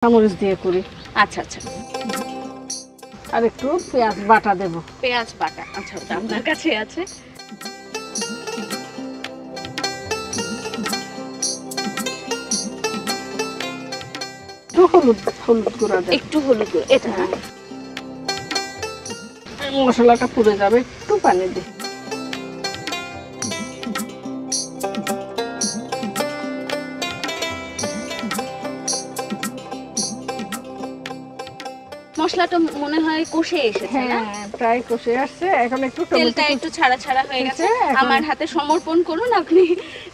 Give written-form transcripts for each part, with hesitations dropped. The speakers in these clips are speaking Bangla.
কাঁচামরিচ দিয়ে করি। আচ্ছা আচ্ছা, আর একটু পেঁয়াজ বাটা দেব। পেঁয়াজ বাটা, আচ্ছা ওটা আপনার কাছে আছে। একটু হলুদ গুঁড়া দেব। একটু হলুদ গুঁড়ো, এটা না? মশলাটা পুড়ে যাবে, একটু পানি দিই। মশলাটা মনে হয় কষে এসেছে না? হ্যাঁ, প্রায় কষে আসছে। এখন একটু তেলটা একটু ছাড়া ছাড়া হয়ে গেছে। আমার হাতে সমর্পণ করুন, আপনি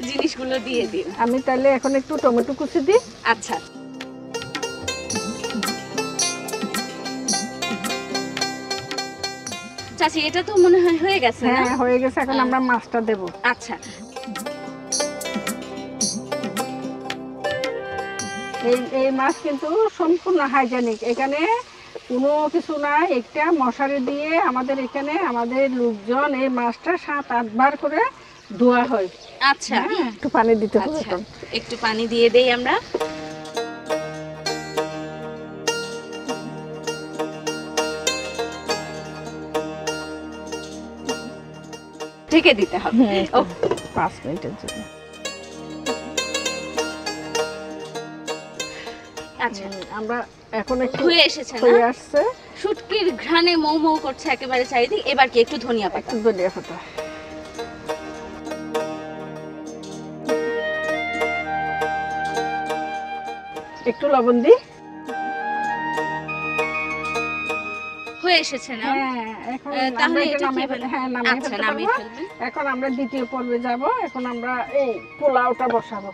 জিনিসগুলো দিয়ে দিন। আমি তাহলে এখন একটু টমেটো কুচি দিই। আচ্ছা, চাচি এটা তো মনে হয় হয়ে গেছে না? হ্যাঁ, হয়ে গেছে। এখন আমরা মাছটা দেব। আচ্ছা, এই মাছ কিন্তু সম্পূর্ণ হাইজেনিক। এখানে কোনো কিছু নাই। একটা মশারি দিয়ে আমাদের এখানে আমাদের লোকজন এই মাছটা 7-8 বার করে ধোয়া হয়। আচ্ছা, একটু পানি দিতে হবে। আচ্ছা, একটু পানি দিয়ে দেই আমরা। ঢেকে দিতে হবে। ও 5 মিনিটের জন্য। আচ্ছা, আমরা এখন একটু হয়ে এসেছে না? হয়ে আসছে। শুটকির ঘ্রাণে মৌ মৌ করছে একেবারে চারিদিক। এবার কি একটু ধনিয়া পাতা? একটু ধনিয়া পাতা, একটু লবণ দিই। হয়ে এসেছে না? হ্যাঁ, এখন তাহলে আমরা এটা এটা নামিয়ে কিভাবে? হ্যাঁ, নামিয়ে আচ্ছা, ফেলতে নামিয়ে পারবো। ফেলবেন। এখন আমরা দ্বিতীয় পর্বে যাব। এখন আমরা এই পোলাওটা বসাবো।